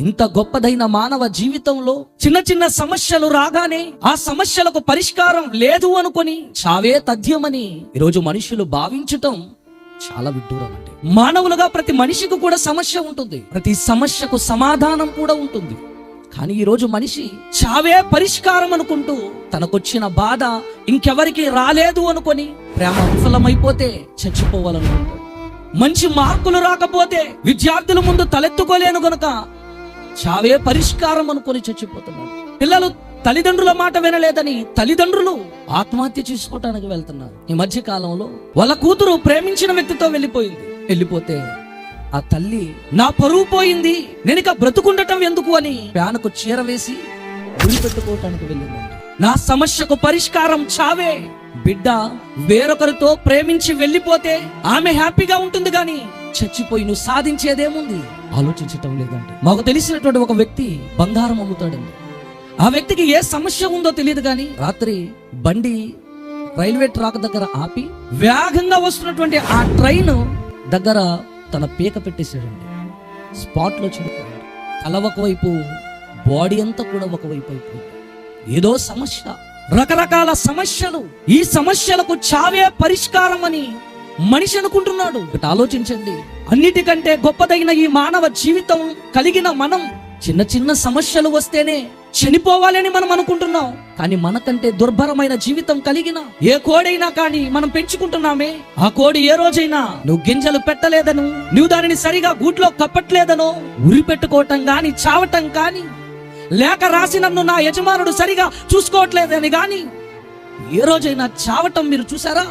ఇంత గొప్పదైన మానవ జీవితంలో చిన్న చిన్న సమస్యలు రాగానే ఆ సమస్యలకు పరిష్కారం లేదు అనుకొని చావే తథ్యమని ఈరోజు మనుషులు భావించటం చాలా విడ్డూరం అండి. మానవులుగా ప్రతి మనిషికి కూడా సమస్య ఉంటుంది, ప్రతి సమస్యకు సమాధానం కూడా ఉంటుంది. కానీ ఈరోజు మనిషి చావే పరిష్కారం అనుకుంటూ తనకొచ్చిన బాధ ఇంకెవరికి రాలేదు అనుకొని ప్రేమ విఫలమైపోతే చచ్చిపోవాలనుకుంటాడు. మంచి మార్కులు రాకపోతే విద్యార్థుల ముందు తలెత్తుకోలేను గనుక చావే పరిష్కారం అనుకొని చచ్చిపోతున్నాడు. పిల్లలు తల్లిదండ్రుల మాట వినలేదని తల్లిదండ్రులు ఆత్మహత్య చేసుకోవటానికి వెళ్తున్నారు. ఈ మధ్య కాలంలో వాళ్ళ కూతురు ప్రేమించిన వ్యక్తితో వెళ్ళిపోతే ఆ తల్లి నా పరువు పోయింది, నేను ఇక బ్రతుకుండటం ఎందుకు అని ప్యానకు చీర వేసి గురి పెట్టుకోవటానికి వెళ్ళిందండి. నా సమస్యకు పరిష్కారం చావే. బిడ్డ వేరొకరితో ప్రేమించి వెళ్ళిపోతే ఆమె హ్యాపీగా ఉంటుంది, గాని చచ్చిపోయి నువ్వు సాధించేదేముంది ఆలోచించటం లేదండి. మాకు తెలిసినటువంటి ఒక వ్యక్తి బంగారం అమ్ముతాడండి. ఆ వ్యక్తికి ఏ సమస్య ఉందో తెలియదు, కానీ రాత్రి బండి రైల్వే ట్రాక్ దగ్గర ఆపి వేగంగా వస్తున్నటువంటి ఆ ట్రైన్ దగ్గర తన పీక పెట్టేశాడండి. స్పాట్ లో చనిపోయాడు. తల ఒకవైపు, బాడీ అంతా కూడా ఒకవైపు అయిపోయింది. ఏదో సమస్య, రకరకాల సమస్యలు. ఈ సమస్యలకు చావే పరిష్కారం అని మనిషి అనుకుంటున్నాడు. ఆలోచించండి, అన్నిటికంటే గొప్పదైన ఈ మానవ జీవితం కలిగిన మనం చిన్న చిన్న సమస్యలు వస్తేనే చనిపోవాలని మనం అనుకుంటున్నాం. కానీ మనకంటే దుర్భరమైన జీవితం కలిగిన ఏ కోడైనా కానీ మనం పెంచుకుంటున్నామే, ఆ కోడి ఏ రోజైనా నువ్వు గింజలు పెట్టలేదను, నువ్వు దానిని సరిగా గూట్లో కప్పట్లేదనో ఉరి పెట్టుకోవటం గాని, చావటం కానీ, లేక రాసి నన్ను నా యజమానుడు సరిగా చూసుకోవట్లేదని గాని ఏ రోజైనా చావటం మీరు చూసారా?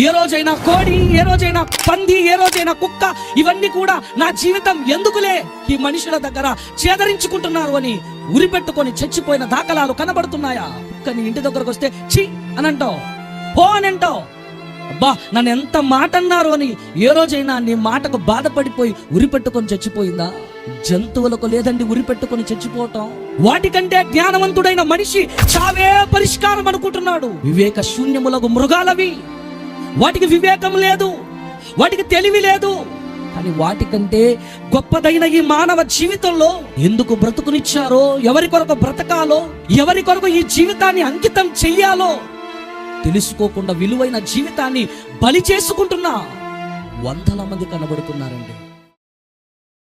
ఏ రోజైనా కోడి, ఏ రోజైనా పంది, ఏ రోజైనా కుక్క, ఇవన్నీ కూడా నా జీవితం ఎందుకులే ఈ మనుషుల దగ్గర చేదరించుకుంటున్నారు అని ఉరి పెట్టుకొని చచ్చిపోయిన దాఖలాలు కనబడుతున్నాయా? కుక్కని ఇంటి దగ్గరకు వస్తే ఛీ అని అంటావు, పో అని అంటావు. అబ్బా నన్ను ఎంత మాట అన్నారు అని ఏ రోజైనా నీ మాటకు బాధపడిపోయి ఉరి పెట్టుకొని చచ్చిపోయిందా? జంతువులకు లేదండి ఉరి పెట్టుకొని చచ్చిపోవటం. వాటికంటే జ్ఞానవంతుడైన మనిషి చావే పరిష్కారం అనుకుంటున్నాడు. వివేక శూన్యములకు మృగాలవి, వాటికి వివేకం లేదు, వాటికి తెలివి లేదు. కానీ వాటికంటే గొప్పదైన ఈ మానవ జీవితంలో ఎందుకు బ్రతుకునిచ్చారో, ఎవరి కొరకు బ్రతకాలో, ఎవరి కొరకు ఈ జీవితాన్ని అంకితం చెయ్యాలో తెలుసుకోకుండా విలువైన జీవితాన్ని బలి చేసుకుంటున్నా వందల మంది కనబడుతున్నారండి.